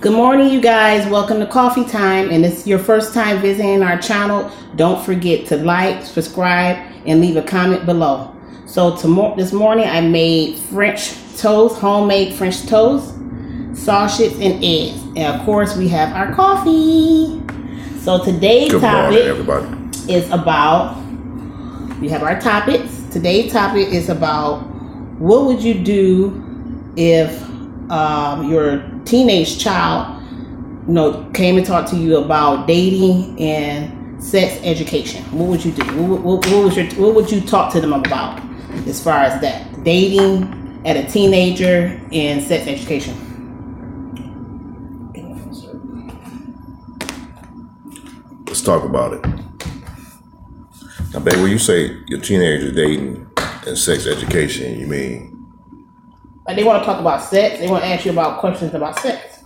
Good morning, you guys. Welcome to Coffee Time. And it's your first time visiting our channel. Don't forget to like, subscribe, and leave a comment below. So this morning I made French toast, homemade French toast, sausage, and eggs. And of course we have our coffee. So today's topic is about, we have our topics. Today's topic is about what would you do if your teenage child, came and talked to you about dating and sex education. What would you do? What would you talk to them about as far as that? Dating at a teenager and sex education. Let's talk about it. Now, babe, when you say your teenager dating and sex education, you mean? Like they want to talk about sex. They want to ask you about questions about sex.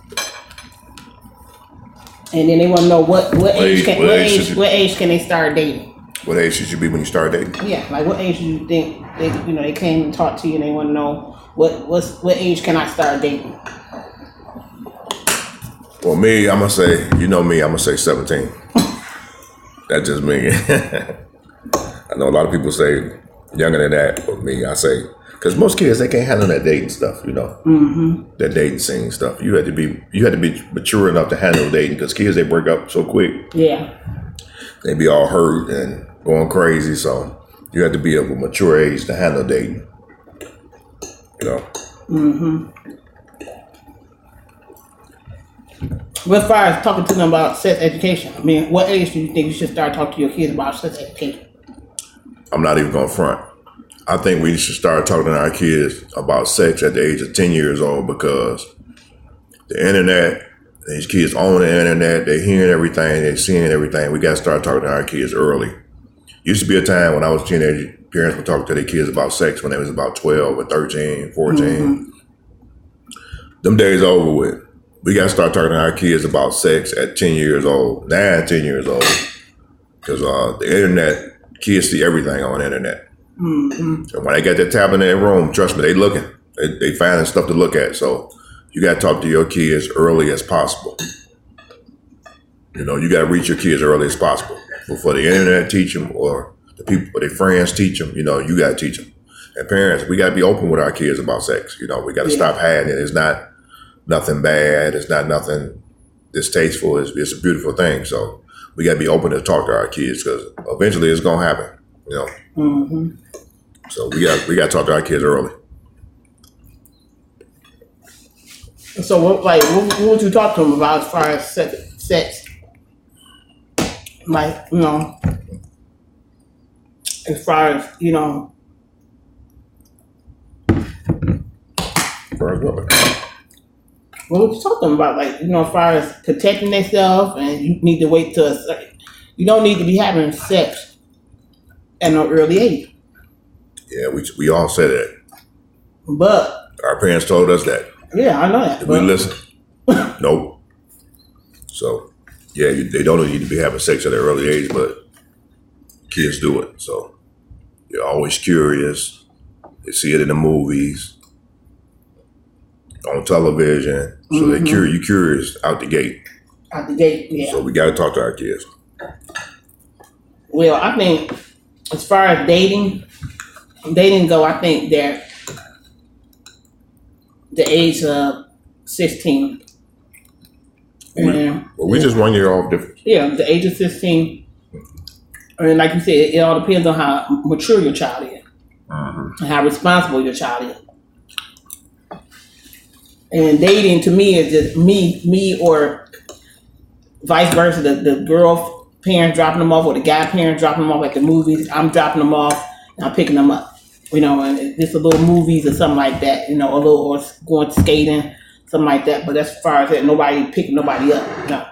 And then they want to know what age can they start dating? What age should you be when you start dating? Yeah, like what age do you think they came and talked to you and they want to know what age can I start dating? Well, me, I'm gonna say, me, I'm gonna say 17. That's just me. I know a lot of people say younger than that, but me, I say, because most kids, they can't handle that dating stuff, that dating scene stuff. You had to be mature enough to handle dating, because kids, they break up so quick. Yeah, they be all hurt and going crazy. So you have to be of a mature age to handle dating. But as far as talking to them about sex education, I mean, what age do you think you should start talking to your kids about sex education? I'm not even going to front. I think we should start talking to our kids about sex at the age of 10 years old, because the internet, these kids own the internet, they're hearing everything, they're seeing everything. We got to start talking to our kids early. Used to be a time when I was a teenager, parents would talk to their kids about sex when they was about 12 or 13, 14. Them days are over with. We got to start talking to our kids about sex at 10 years old, 9, 10 years old. Because the internet, kids see everything on the internet. And when they got that tablet in their room, trust me, they looking. They finding stuff to look at. So you got to talk to your kids early as possible. You got to reach your kids early as possible. Before the internet teach them, or the people, or their friends teach them, you got to teach them. And parents, we got to be open with our kids about sex. We got to stop hiding it. It's not nothing bad. It's not nothing distasteful. It's a beautiful thing. So we got to be open to talk to our kids, because eventually it's going to happen, So we got to talk to our kids early. So what would you talk to them about as far as sex? Like, as far as, what would you talk to them about? Like, as far as protecting themselves, and you need to wait till you don't need to be having sex at an early age. Yeah, we all said that. But our parents told us that. Yeah, I know that. Did we listen? Nope. So, yeah, they don't need to be having sex at an early age, but kids do it. So they're always curious. They see it in the movies, on television. So they're curious out the gate. Out the gate, yeah. So we got to talk to our kids. Well, I think as far as dating go, I think that the age of 16. Well, we just 1 year off difference. Yeah, the age of 16. And like you said, it all depends on how mature your child is. And how responsible your child is. And dating to me is just me or vice versa. The girl parents dropping them off, or the guy parents dropping them off at the movies. I'm dropping them off and I'm picking them up. And just a little movies or something like that, or going skating, something like that. But as far as that, nobody picking nobody up, no.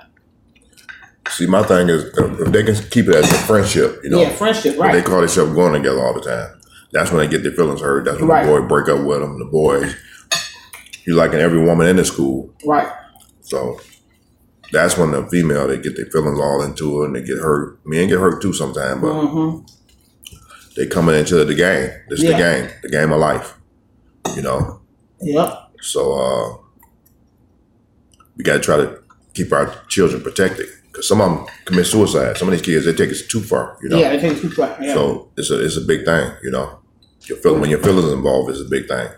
See, my thing is, if they can keep it as a friendship, Yeah, friendship, right. They call themselves going together all the time. That's when they get their feelings hurt. That's when the boy break up with them. The boy, he's liking every woman in the school. Right. So that's when the female, they get their feelings all into it and they get hurt. Men get hurt too sometimes, but they coming into the game. This is the game of life, Yep. So we got to try to keep our children protected because some of them commit suicide. Some of these kids, they take it too far, you know. Yeah, they take it too far. Yeah. So it's a big thing, you know. When your feelings involved, it's a big thing.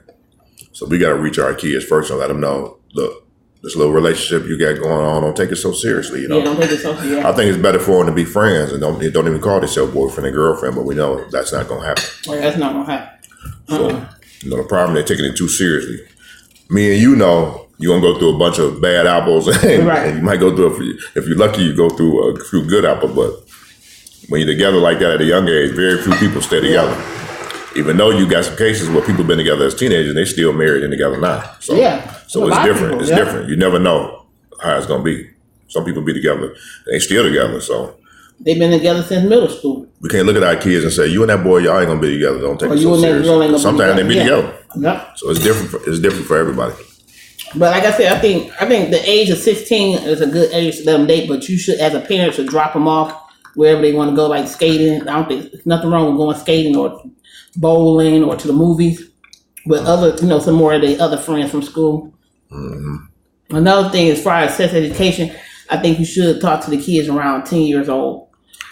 So we got to reach our kids first and let them know, look, this little relationship you got going on, don't take it so seriously, you know. Yeah, don't take it so seriously. Yeah. I think it's better for them to be friends and don't even call themselves boyfriend and girlfriend, but we know that's not going to happen. Well, that's not going to happen. So, you know, the problem, they're taking it too seriously. Me and you know, you're going to go through a bunch of bad apples and, right. and you might go through, if you're lucky, you go through a few good apples, but when you're together like that at a young age, very few people stay together. Yeah. Even though you got some cases where people been together as teenagers and they still married and together now. So, so it's different. It's different. You never know how it's going to be. Some people be together and they still together. So they've been together since middle school. We can't look at our kids and say, you and that boy, y'all ain't going to be together. Don't take it so serious. Sometimes they be together. Yep. So it's different for everybody. But like I said, I think the age of 16 is a good age to let them date, but you should, as a parent, should drop them off wherever they want to go, like skating. I don't think there's nothing wrong with going skating or bowling or to the movies with other, some more of the other friends from school. Mm-hmm. Another thing, as far as sex education, I think you should talk to the kids around 10 years old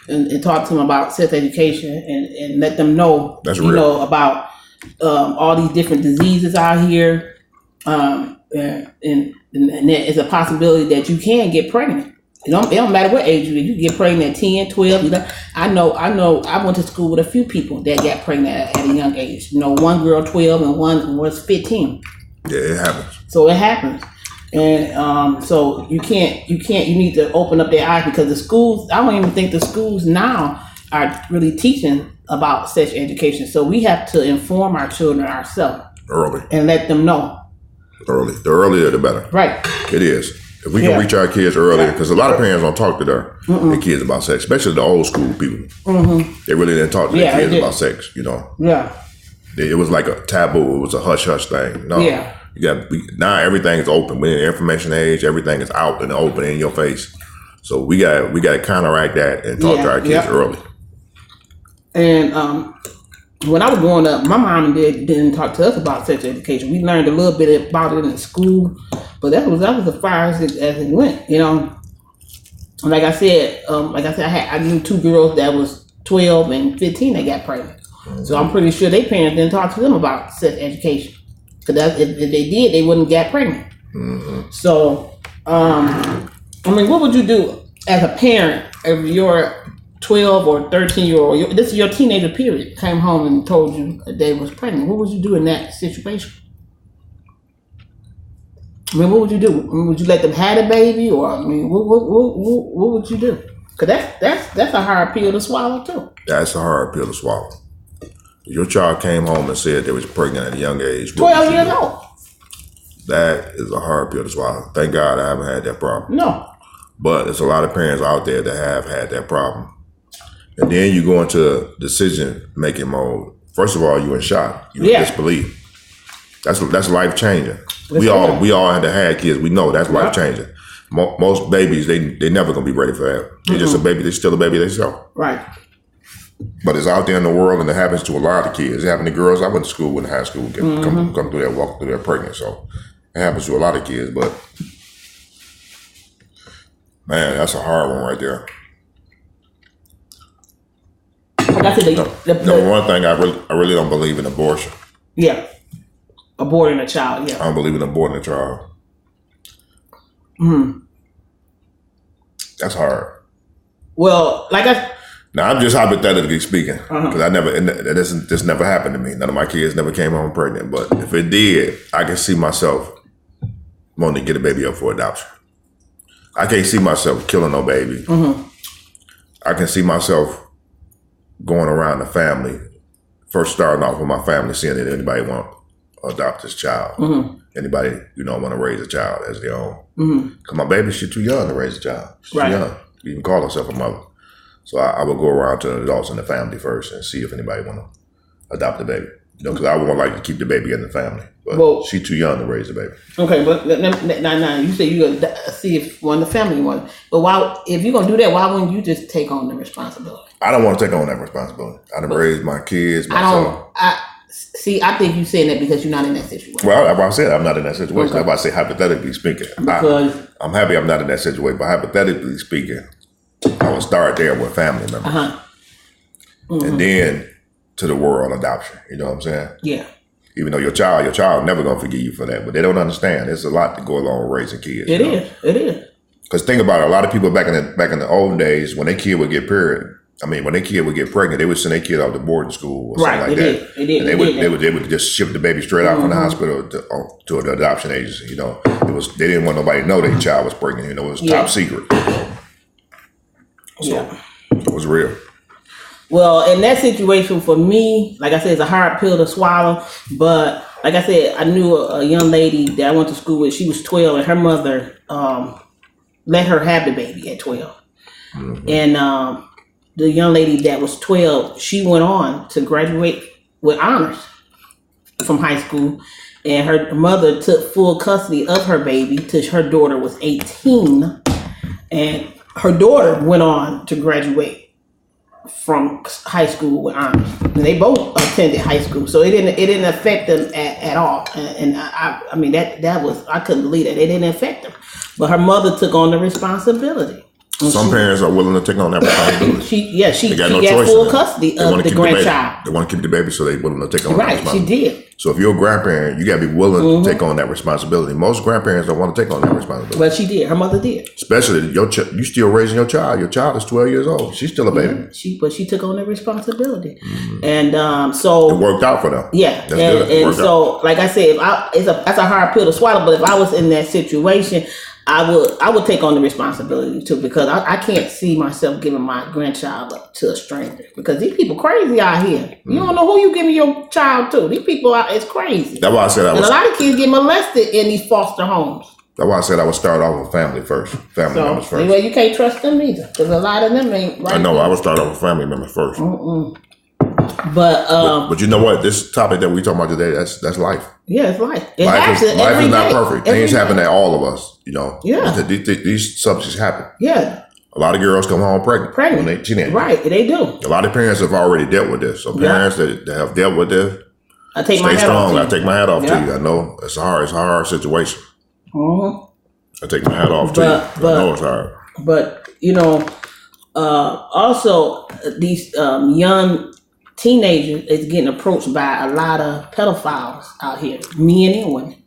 and talk to them about sex education and let them know, about all these different diseases out here. And there is a possibility that you can get pregnant. It don't matter what age you get pregnant at 10, 12. I know. I went to school with a few people that got pregnant at a young age. One girl 12 and one was 15. Yeah, it happens. So it happens, and so you need to open up their eyes because the schools. I don't even think the schools now are really teaching about sex education. So we have to inform our children ourselves early and let them know. Early, the earlier the better. Right. It is. If we can reach our kids earlier, because a lot of parents don't talk to their kids about sex, especially the old school people. Mm-hmm. They really didn't talk to their kids about sex, Yeah. It was like a taboo. It was a hush-hush thing. No. Yeah. Now everything is open. We're in the information age. Everything is out in the open in your face. So we got to counteract that and talk to our kids early. And when I was growing up, my mom and dad didn't talk to us about sex education. We learned a little bit about it in school, but that was as far as it went, And like I said, I knew two girls that was 12 and 15 that got pregnant. Mm-hmm. So I'm pretty sure their parents didn't talk to them about sex education. Because if they did, they wouldn't get pregnant. Mm-hmm. So, what would you do as a parent if your 12 or 13-year-old, this is your teenager period, came home and told you that they was pregnant? What would you do in that situation? What would you do? Would you let them have a baby, or what would you do? Because that's a hard pill to swallow too. That's a hard pill to swallow. Your child came home and said they was pregnant at a young age. 12 years old. That is a hard pill to swallow. Thank God I haven't had that problem. No. But there's a lot of parents out there that have had that problem. And then you go into decision-making mode. First of all, you're in shock. You're in disbelief. That's life-changing. We all had to have kids. We know that's life-changing. Most babies, they never going to be ready for that. They're just a baby. They're still a baby themselves. Right. But it's out there in the world, and it happens to a lot of kids. It happened to girls I went to school with in high school, come through there, walk through there pregnant. So it happens to a lot of kids. But, man, that's a hard one right there. Number one thing, I really don't believe in abortion. Yeah. Aborting a child, yeah. I don't believe in aborting a child. That's hard. Well, now, I'm just hypothetically speaking, because this never happened to me. None of my kids never came home pregnant. But if it did, I can see myself wanting to get a baby up for adoption. I can't see myself killing no baby. Mm-hmm. I can see myself going around the family, first starting off with my family, seeing if anybody want to adopt this child. Mm-hmm. Anybody, want to raise a child as their own. Because my baby, she's too young to raise a child. She's too young to even call herself a mother. So I would go around to the adults in the family first and see if anybody want to adopt the baby. Because I would like to keep the baby in the family. But she's too young to raise a baby. Okay, but now you say you're going to see if one of the family wants. But if you're going to do that, why wouldn't you just take on the responsibility? I don't want to take on that responsibility. I done raised my kids myself. See, I think you saying that because you're not in that situation. Well, that's why I said I'm not in that situation. Okay. That's why I say hypothetically speaking. Because I'm happy I'm not in that situation, but hypothetically speaking, I would start there with family members. And then to the world adoption. You know what I'm saying? Yeah. Even though your child never gonna forgive you for that, but they don't understand. There's a lot to go along with raising kids. It is. Because think about it, a lot of people back in the old days, when their kid would get when their kid would get pregnant, they would send their kid off to boarding school or something like that. They would just ship the baby straight out from the hospital to an adoption agency. You know, they didn't want nobody to know their child was pregnant. You know, it was top secret. So it was real. Well, in that situation for me, like I said, it's a hard pill to swallow. But like I said, I knew a young lady that I went to school with. She was 12, and her mother let her have the baby at 12. And the young lady that was 12, she went on to graduate with honors from high school. And her mother took full custody of her baby till her daughter was 18. And her daughter went on to graduate from high school with honors. And they both attended high school, so it didn't affect them at all. And I mean that was, I couldn't believe that it didn't affect them. But her mother took on the responsibility. Some parents are willing to take on that responsibility. She got full custody of the grandchild. They want to keep the baby, so they're willing to take on that responsibility. She did. So if you're a grandparent, you got to be willing to take on that responsibility. Most grandparents don't want to take on that responsibility. But she did. Her mother did. Especially you still raising your child. Your child is 12 years old. She's still a baby. But she took on the responsibility, and so it worked out for them. Yeah, and so like I said, that's a hard pill to swallow. But if I was in that situation, I would take on the responsibility too, because I can't see myself giving my grandchild up to a stranger, because these people crazy out here. You don't know who you giving your child to. These people it's crazy. That's why I said a lot of kids get molested in these foster homes. That's why I said I would start off with family members first. Well, you can't trust them either, because a lot of them ain't right. I know. I would start off with family members first. But you know what? This topic that we talking about today, that's life. Yeah, it's life. Life is not perfect. Things happen to all of us, you know. Yeah. These subjects happen. Yeah. A lot of girls come home pregnant when they teenagers. Right, they do. A lot of parents have already dealt with this. So parents that have dealt with this, stay strong. I take my hat off to you. I know it's a hard situation. I take my hat off to you. I know it's hard. But also these young teenagers is getting approached by a lot of pedophiles out here, men and women.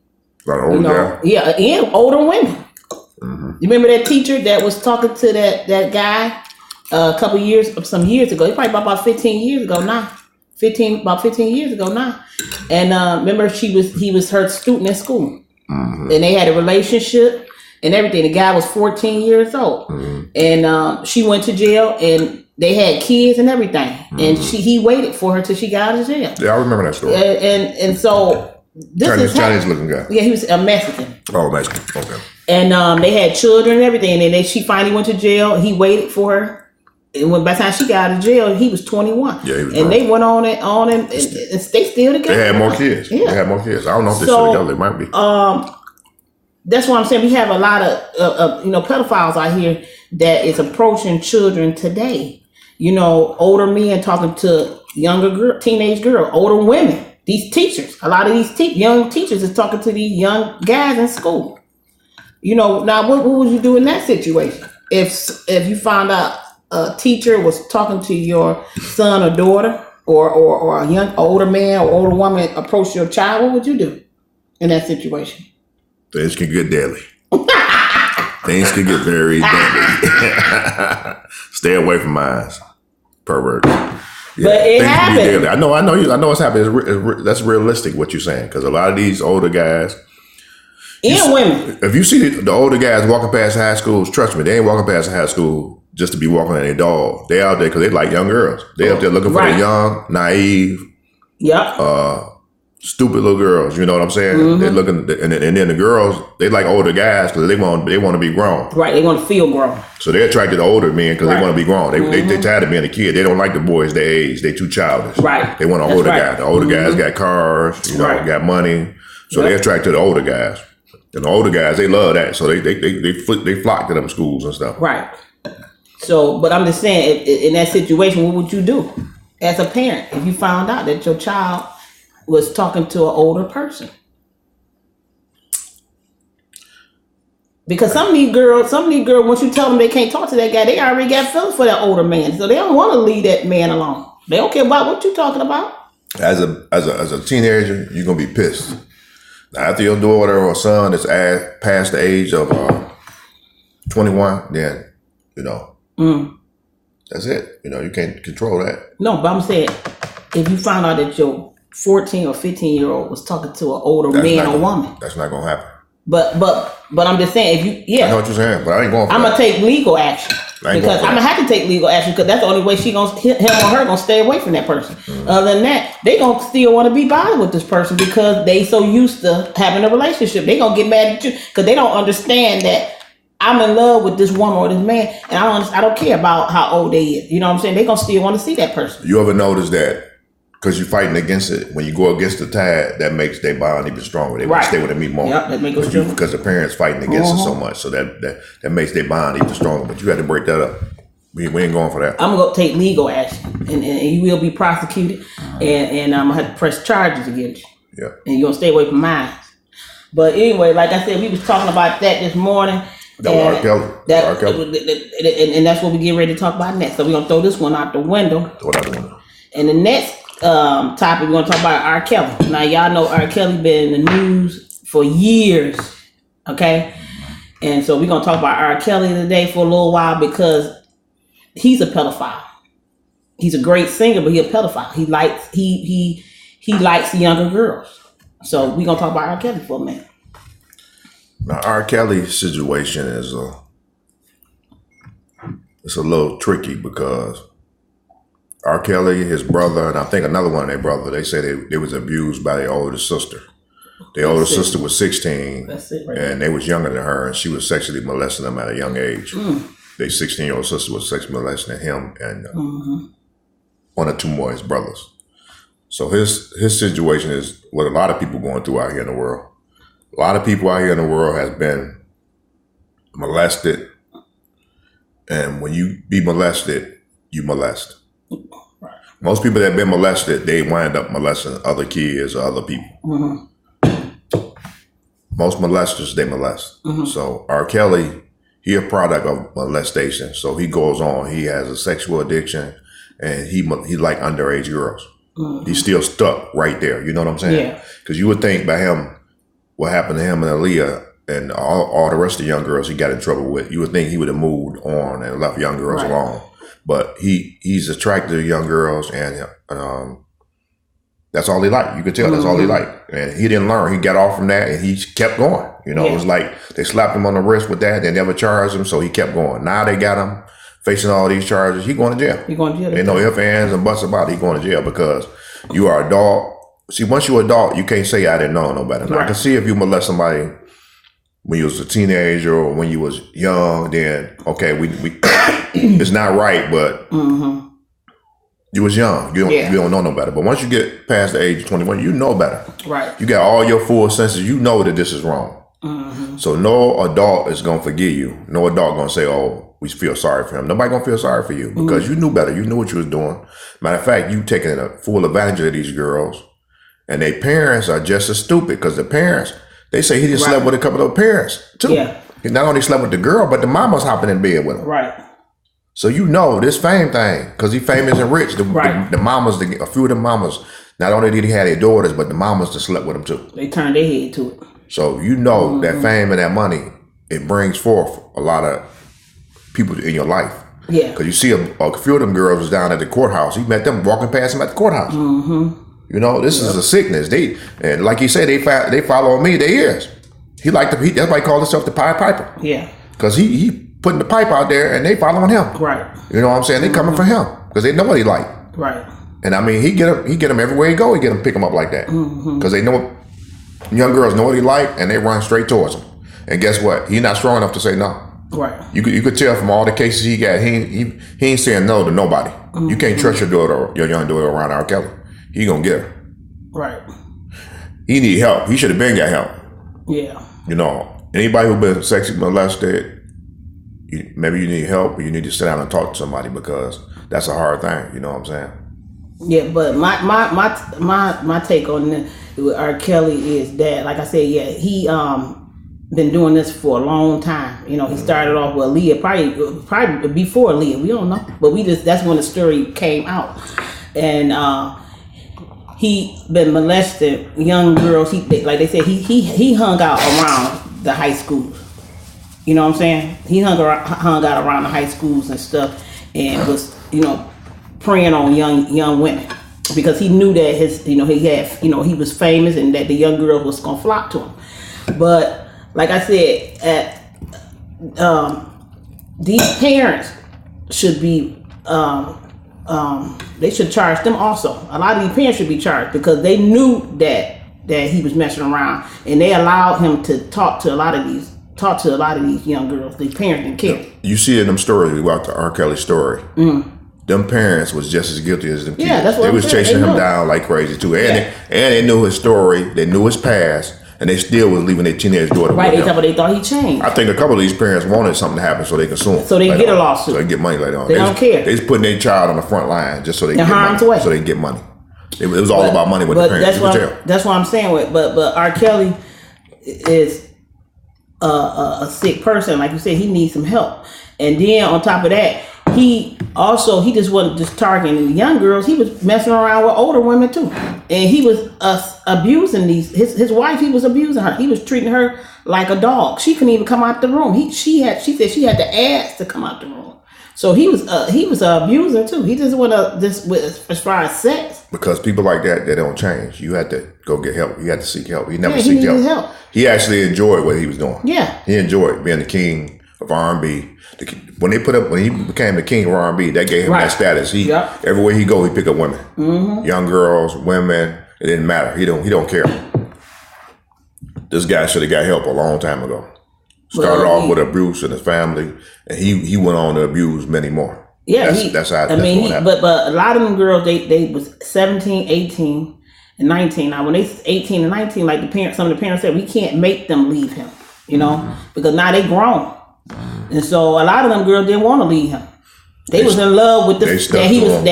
A lot of older guys? Yeah, and older women. You remember that teacher that was talking to that guy some years ago? Probably about 15 years ago now. 15 years ago now. And remember, he was her student at school, and they had a relationship and everything. The guy was 14 years old, and she went to jail, and they had kids and everything. And he waited for her till she got out of jail. Yeah, I remember that story. And so this Chinese looking guy. Yeah, he was a Mexican. Oh, Mexican. Okay. And they had children and everything. And then she finally went to jail. He waited for her. And by the time she got out of jail, he was 21. Yeah, he was. And they went on and they still together. They had more kids. Yeah. They had more kids. I don't know if they're still together. They might be. That's what I'm saying. We have a lot of pedophiles out here that is approaching children today. Older men talking to younger teenage girls, older women. These teachers, a lot of these young teachers is talking to these young guys in school. Now what would you do in that situation? If you found out a teacher was talking to your son or daughter, or a young older man or older woman approach your child, what would you do in that situation? Things can get deadly. Things can get very deadly. Stay away from eyes, perverts. Yeah, but it happened. I know it's happening. That's realistic what you're saying, because a lot of these older guys and women. If you see the older guys walking past high schools, trust me, they ain't walking past high school just to be walking at their dog. They out there because they like young girls. They up there looking for the young, naive, stupid little girls. You know what I'm saying? They're looking, and then the girls, they like older guys because they want to be grown. Right, they want to feel grown. So they're attracted to older men because they want to be grown. They tired of being a kid. They don't like the boys their age. They too childish. Right. They want an older guy. The older guys got cars, got money. So they're attracted to the older guys. And the older guys, they love that. So they flock to them schools and stuff. Right. So, but I'm just saying, in that situation, what would you do as a parent if you found out that your child was talking to an older person. Because some of these girls, once you tell them they can't talk to that guy, they already got feelings for that older man. So they don't want to leave that man alone. They don't care about what you're talking about. As a teenager, you're gonna be pissed. Now, after your daughter or son is past the age of 21, then that's it. You can't control that. No, but I'm saying if you find out that your 14 or 15-year-old was talking to an older man or woman, that's not gonna happen. But I'm just saying, I know what you're saying, but I ain't going for I'm gonna take legal action because I'm gonna have to take legal action because that's the only way him or her gonna stay away from that person. Mm-hmm. Other than that, they gonna still want to be bothered with this person because they so used to having a relationship. They gonna get mad at you because they don't understand that I'm in love with this woman or this man, and I don't care about how old they is. You know what I'm saying? They gonna still want to see that person. You ever notice that? Because you're fighting against it. When you go against the tide, that makes their bond even stronger. They want to stay with me more. Yep, that makes it stronger. Because the parents fighting against it so much. So that makes their bond even stronger. But you had to break that up. We ain't going for that. I'm going to take legal action. And you will be prosecuted. And I'm going to have to press charges against you. Yeah. And you're going to stay away from mine. But anyway, like I said, we was talking about that this morning. That was R. Kelly. And that's what we get ready to talk about next. So we're going to throw this one out the window. Throw it out the window. And the next topic, we're going to talk about R. Kelly. Now, y'all know R. Kelly been in the news for years, okay? And so we're going to talk about R. Kelly today for a little while because he's a pedophile. He's a great singer, but he's a pedophile. He likes younger girls. So we're going to talk about R. Kelly for a minute. Now, R. Kelly's situation is it's a little tricky because R. Kelly, his brother, and I think another one of their brother, they say they was abused by their older sister. Their older sister was 16, and they was younger than her, and she was sexually molesting them at a young age. Their 16-year-old sister was sexually molesting him and one or two more of his brothers. So his situation is what a lot of people going through out here in the world. A lot of people out here in the world has been molested, and when you be molested, you molest. Most people that have been molested, they wind up molesting other kids or other people. Most molesters, they molest. So R. Kelly, he a product of molestation. So he goes on, he has a sexual addiction, and he like underage girls. He's still stuck right there. You know what I'm saying? Yeah. Because you would think by him, what happened to him and Aaliyah and all the rest of the young girls he got in trouble with, you would think he would have moved on and left young girls alone. But he's attracted to young girls, and that's all he liked. You could tell that's all he liked. And he didn't learn. He got off from that, and he kept going. It was like they slapped him on the wrist with that. They never charged him, so he kept going. Now they got him facing all these charges. He going to jail. Ain't no ifs, ands, and buts about it. He going to jail because you are adult. See, once you're adult, you can't say I didn't know no better. Now, I can see if you molest somebody when you was a teenager or when you was young, then okay, we it's not right, but you was young. You don't know no better. But once you get past the age of 21, you know better. Right. You got all your full senses. You know that this is wrong. So no adult is gonna forgive you. No adult gonna say, "Oh, we feel sorry for him." Nobody gonna feel sorry for you because you knew better. You knew what you was doing. Matter of fact, you taking a full advantage of these girls, and their parents are just as stupid because the parents. They say he just slept with a couple of parents, too. Yeah. He not only slept with the girl, but the mama's hopping in bed with him. Right. So you know this fame thing, because he famous and rich. The mamas, a few of the mamas, not only did he have their daughters, but the mamas just slept with him, too. They turned their head to it. So you know that fame and that money, it brings forth a lot of people in your life. Yeah. Because you see a few of them girls was down at the courthouse. He met them walking past him at the courthouse. This is a sickness. And like you said, they follow me their ears. That's why he called himself the Pied Piper. Yeah. Because he putting the pipe out there and they following him. Right. You know what I'm saying? They coming for him because they know what he like. Right. And I mean, he get him everywhere he go. He get him pick him up like that because they know young girls know what he like and they run straight towards him. And guess what? He's not strong enough to say no. Right. You could tell from all the cases he got, he ain't saying no to nobody. You can't trust your young daughter around R. Kelly. He gonna get her. Right. He need help. He should have been got help. Yeah. Anybody who been sexually molested, maybe you need help or you need to sit down and talk to somebody because that's a hard thing. You know what I'm saying? Yeah, but my take on with R. Kelly is that, like I said, yeah, he been doing this for a long time. You know, he started off with Aaliyah, probably before Aaliyah. We don't know, but that's when the story came out, and he been molesting young girls. Like they said, he hung out around the high schools. You know what I'm saying? He hung out around the high schools and stuff, and was preying on young women because he knew that he was famous and that the young girls was gonna flock to him. But like I said, these parents should be they should charge them also. A lot of these parents should be charged because they knew that he was messing around, and they allowed him to talk to a lot of these young girls. The parents didn't care. You see in them stories, we watched the R. Kelly story. Them parents was just as guilty as them kids. Yeah, that's what they was chasing him down like crazy too. And they knew his story, they knew his past, and they still was leaving their teenage daughter right, with him. They thought he changed. I think a couple of these parents wanted something to happen so they could sue him. So they get a lawsuit. So they get money later on. They don't care. They just putting their child on the front line just so they get money. Way. So they get money. It was all about money with the parents. That's what I'm saying. But R. Kelly is a sick person. Like you said, he needs some help. And then on top of that, he just wasn't just targeting the young girls. He was messing around with older women too, and he was abusing his wife. He was abusing her. He was treating her like a dog. She couldn't even come out the room. She said she had to ask to come out the room. So he was an abuser too. He just went as far as sex. Because people like that, they don't change. You had to go get help. You had to seek help. He never seeked help. He actually enjoyed what he was doing. Yeah, he enjoyed being the king of R&B. When he became the king of R&B, that gave him that status. Everywhere he go, he pick up women, young girls, women. It didn't matter. He don't care. This guy should have got help a long time ago. Started off with abuse in his family, and he went on to abuse many more. Yeah, that's how. I mean, but a lot of them girls, they was 17, 18, and 19. Now, when they 18 and 19, like some of the parents said, we can't make them leave him, because now they grown. And so a lot of them girls didn't want to leave him. They was in love with that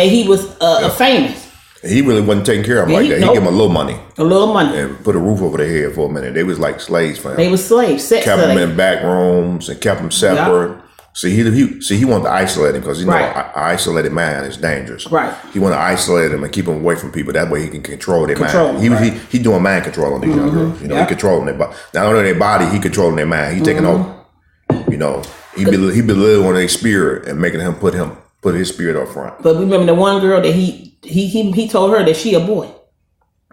he was famous. He really wasn't taking care of them like that. He gave them a little money. And put a roof over their head for a minute. They was like slaves for him. They was slaves. Kept them in back rooms and kept them separate. Yep. See, he wanted to isolate him because an isolated man is dangerous. Right. He wanted to isolate them and keep them away from people. That way he can control their mind. He doing mind control on these young girls. He controlling their body. Not only their body, he controlling their mind. He taking over. He belittling their spirit and making him put his spirit up front. But remember the one girl that he told her that she a boy.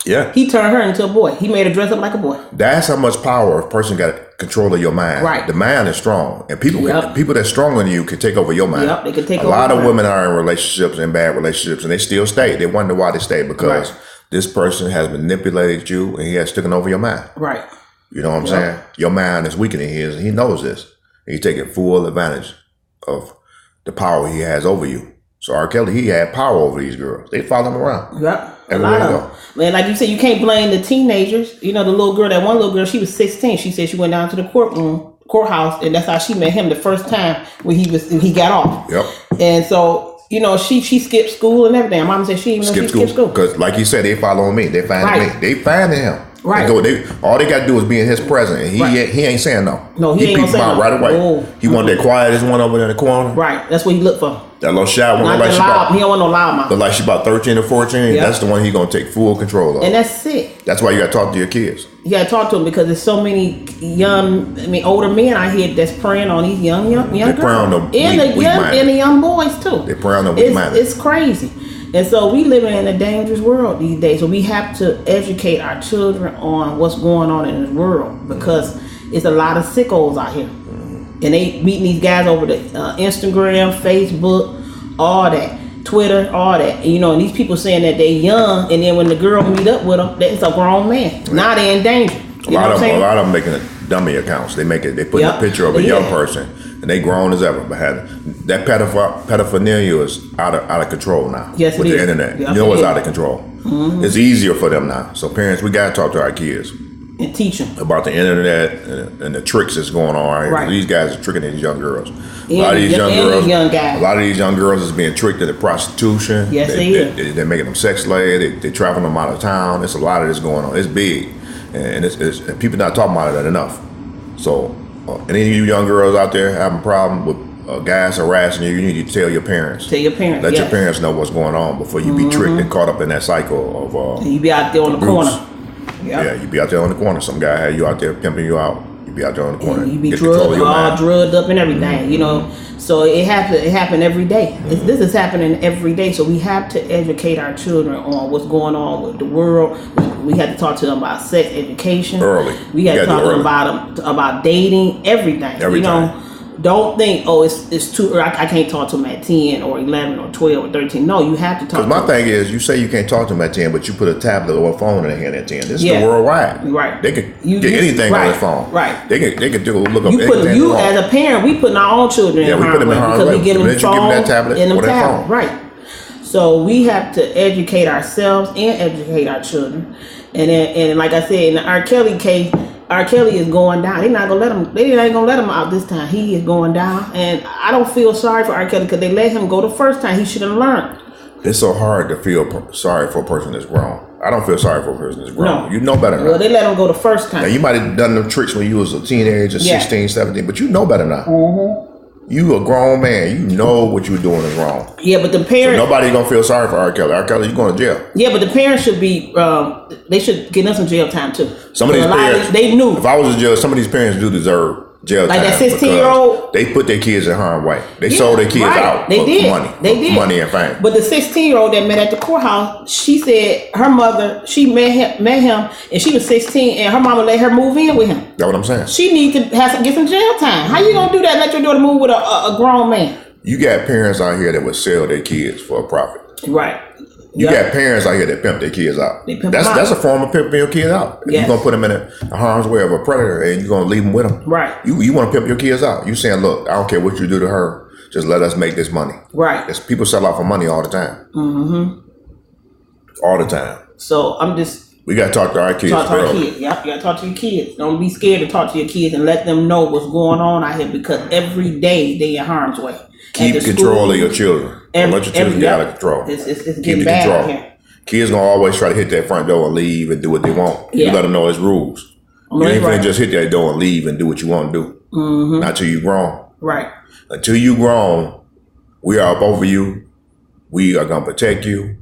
Yeah. He turned her into a boy. He made her dress up like a boy. That's how much power a person got control of your mind. Right. The mind is strong. And people that's stronger than you can take over your mind. Yep, they can take over. A lot of women are in relationships and bad relationships and they still stay. They wonder why they stay because this person has manipulated you and he has taken over your mind. Right. You know what I'm saying? Your mind is weaker than his and he knows this. And he's taking full advantage of the power he has over you. So R. Kelly, he had power over these girls. They follow him around. Yep. A lot of them. Man, like you said, you can't blame the teenagers. The little girl, that one little girl, she was 16. She said she went down to the courthouse, and that's how she met him the first time when he got off. Yep. And so, she skipped school and everything. Mama said she even skipped school. Because like you said, they following me. They finding me. They finding him. Right. All they got to do is be in his presence. And he ain't saying no. No, he ain't gonna say no. Right away. Oh. He want that quietest one over there in the corner. Right. That's what he looked for. That little shy one. He don't want no loud mouth. But like she about 13 or 14. Yep. That's the one he gonna take full control of. And that's sick. That's why you gotta talk to your kids. You gotta talk to them because there's so many older men out here that's preying on these young girls. They prey on the and the young boys too. They prey on the weak minded. It's crazy. And so we living in a dangerous world these days. So we have to educate our children on what's going on in this world because it's a lot of sickos out here. And they meeting these guys over the Instagram, Facebook, all that, Twitter, all that. And these people saying that they young, and then when the girl meet up with them, it's a grown man. Right. Now they're in danger. A lot of them making dummy accounts. They put a picture of a young person, and they grown as ever. But that pedophilia is out of control now. Yes, with the internet. It's out of control. Mm-hmm. It's easier for them now. So parents, we gotta talk to our kids. And teach them about the internet and the tricks that's going on right here. Right. These guys are tricking these young girls. A lot of these young girls, a lot of these young girls is being tricked into prostitution. Yes, they're making them sex slaves. They traveling them out of town. There's a lot of this going on. It's big, and and people not talking about it enough. So, any of you young girls out there having a problem with guys harassing you, you need to tell your parents. Tell your parents. Let your parents know what's going on before you be tricked and caught up in that cycle of. And you be out there on the corner. Yeah, you be out there on the corner. Some guy had you out there pimping you out. You be out there on the corner. And you be drugged up and everything, you know. So it happen every day. This is happening every day. So we have to educate our children on what's going on with the world. We have to talk to them about sex education. Early. We got to talk to them about dating, everything. You know. Don't think, it's too early. I can't talk to them at 10 or 11 or 12 or 13. No, you have to talk to them. Because my thing is, you say you can't talk to them at 10, but you put a tablet or a phone in their hand at 10. This is the worldwide. Right. They can get anything on their phone. Right. They can look up anything. You as a parent, we putting our own children in harm's way because we get them phone and them tablet. Right. So we have to educate ourselves and educate our children. And like I said, in the R. Kelly case, R. Kelly is going down. They're not gonna let him. They ain't gonna let him out this time. He is going down, and I don't feel sorry for R. Kelly because they let him go the first time. He should have learned. It's so hard to feel sorry for a person that's grown. I don't feel sorry for a person that's grown. No. You know better now. Well, they let him go the first time. Now, you might have done them tricks when you was a teenager, 16, 17, but you know better now. Mm-hmm. You a grown man. You know what you were doing is wrong. Yeah, but the parents... So nobody's going to feel sorry for R. Kelly. R. Kelly, you going to jail. Yeah, but the parents should be... they should get them some jail time, too. Some of these parents... They knew. If I was a judge, some of these parents do deserve jail time. Like that 16-year-old... They put their kids in harm's way. They sold their kids out for money. They did. Money and fame. But the 16-year-old that met at the courthouse, she said her mother, she met him, and she was 16, and her mama let her move in with him. That's what I'm saying. She needs to get some jail time. How you gonna do that? Let your daughter move with a grown man? You got parents out here that would sell their kids for a profit. Right. You got parents out here that pimp their kids out. That's a form of pimping your kids out. If you're going to put them in a harm's way of a predator and you're going to leave them with them. Right. You want to pimp your kids out. You saying, look, I don't care what you do to her. Just let us make this money. Right. People sell out for money all the time. Mm-hmm. All the time. So I'm just... We got to talk to our kids. Talk to our kids. Yep, you got to talk to your kids. Don't be scared to talk to your kids and let them know what's going on out here because every day they in harm's way. Keep control of your children. Don't let your children get out of control. It's getting bad out here. Kids gonna always try to hit that front door and leave and do what they want. You let them know it's rules. You ain't gonna just hit that door and leave and do what you want to do. Mm-hmm. Not till you grown. Right. Until you grown, we are up over you. We are gonna protect you,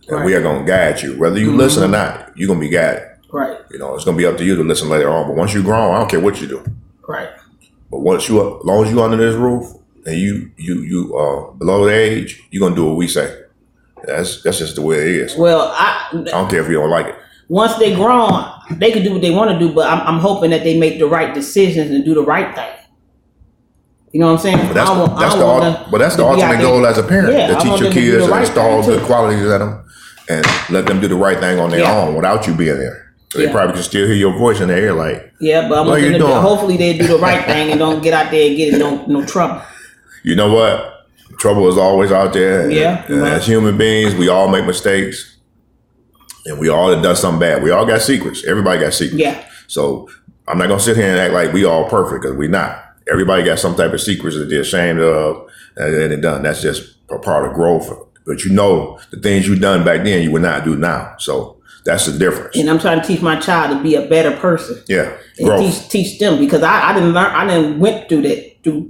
and we are gonna guide you. Whether you listen or not, you're gonna be guided. Right. You know, it's gonna be up to you to listen later on. But once you're grown, I don't care what you do. Right. But as long as you under this roof and you below the age, you're gonna do what we say. That's just the way it is. Well, I don't care if you don't like it. Once they grown, they can do what they want to do, but I'm hoping that they make the right decisions and do the right thing. You know what I'm saying? But that's the ultimate goal as a parent, to teach your kids and install good qualities in them and let them do the right thing on their own without you being there. So they probably can still hear your voice in their ear like, but I'm hoping hopefully they do the right thing and don't get out there and get in no trouble. You know what? Trouble is always out there. And as human beings, we all make mistakes. And we all have done something bad. We all got secrets. Everybody got secrets. Yeah. So I'm not going to sit here and act like we all perfect because we're not. Everybody got some type of secrets that they're ashamed of and they're done. That's just a part of growth. But you know, the things you done back then, you would not do now. So that's the difference. And I'm trying to teach my child to be a better person. Yeah. And teach them because I didn't learn. I didn't went through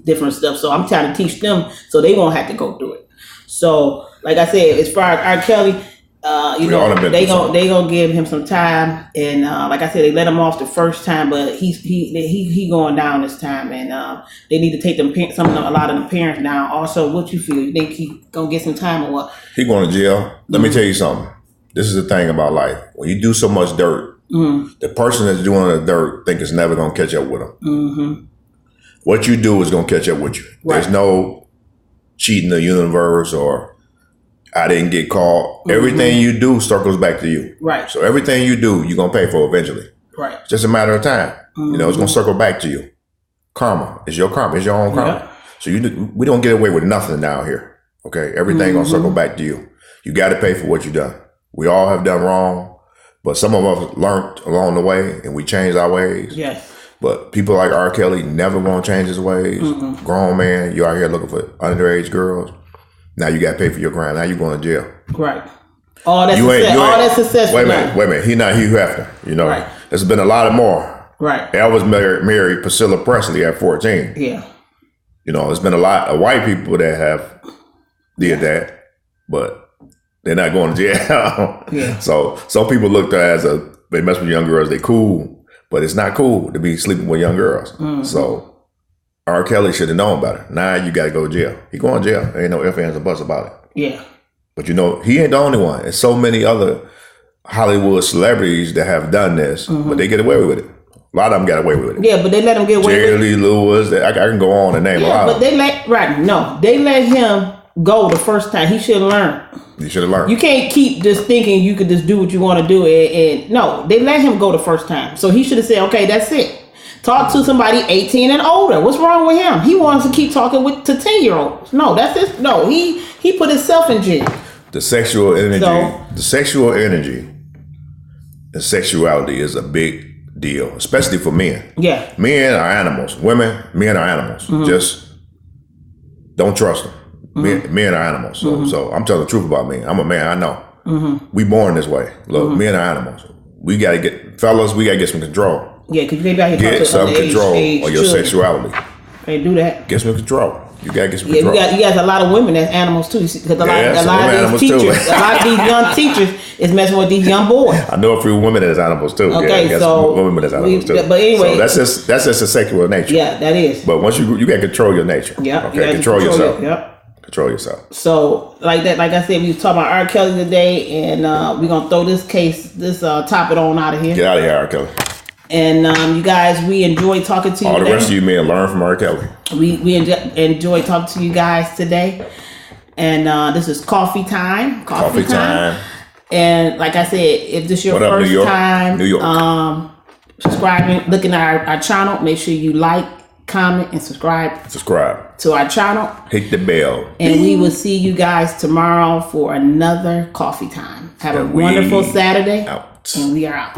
different stuff. So I'm trying to teach them so they won't have to go through it. So like I said, as far as R. Kelly, they gonna give him some time. And like I said, they let him off the first time, but he going down this time. And they need to take a lot of the parents down. Also, what you feel? You think he gonna get some time or what? He going to jail. Let me tell you something. This is the thing about life. When you do so much dirt, the person that's doing the dirt think it's never going to catch up with them. Mm-hmm. What you do is going to catch up with you. Right. There's no cheating the universe or I didn't get caught. Mm-hmm. Everything you do circles back to you. Right. So everything you do, you're going to pay for eventually. Right. It's just a matter of time. Mm-hmm. You know, it's going to circle back to you. Karma. It's your karma. It's your own karma. Yeah. So we don't get away with nothing down here. Okay. Everything going to circle back to you. You got to pay for what you done. We all have done wrong. But some of us learned along the way, and we changed our ways. Yes. But people like R. Kelly never want to change his ways. Grown man, you out here looking for underage girls. Now you got to pay for your crime. Now you going to jail. Right. All that success. Wait a minute. He not Hugh Hefner. You know, right. There's been a lot of more. Right. Elvis married Priscilla Presley at 14. Yeah. You know, there's been a lot of white people that have did that, but they're not going to jail. Yeah. So some people look at it as they mess with young girls, they cool, but it's not cool to be sleeping with young girls. So R. Kelly should have known better. Now you got to go to jail. He going to jail. There ain't no ifs, ands, or buts about it. Yeah. But you know, he ain't the only one. There's so many other Hollywood celebrities that have done this, but they get away with it. A lot of them got away with it. Yeah, but they let him get away with it. Jerry Lee Lewis, I can go on and name a lot. But they let him go the first time. He should have learned. You should have learned. You can't keep just thinking you could just do what you want to do. And no, they let him go the first time. So he should have said, okay, that's it. Talk to somebody 18 and older. What's wrong with him? He wants to keep talking to 10-year-olds. No, that's it. No, he put himself in jail. The sexual energy, and sexuality is a big deal, especially for men. Yeah. Men are animals. Men are animals. Just don't trust them. Men are animals. So I'm telling the truth about me. I'm a man. I know. We born this way. Look, men are animals. We got to get some control. Yeah, because you got to get some control on your sexuality. Can't do that. Get some control. You gotta get some control. You got a lot of women that's animals too. Because a lot of these young teachers is messing with these young boys. I know a few women that's animals too. Okay, so women that's animals too. But anyway, so that's just a sexual nature. Yeah, that is. But once you got to control your nature. Yeah. Okay, control yourself. Control yourself. So like I said, we was talking about R. Kelly today, and we're gonna throw this topic on out of here. Get out of here, R. Kelly. And you guys, we enjoy talking to you. All the rest of you men learn from R. Kelly. We enjoy talking to you guys today. And this is coffee time. Coffee time. And like I said, if this is your first time New York. Subscribing, looking at our channel, make sure you like, comment, and subscribe to our channel. Hit the bell. And we will see you guys tomorrow for another coffee time. Have a wonderful Saturday. Out. And we are out.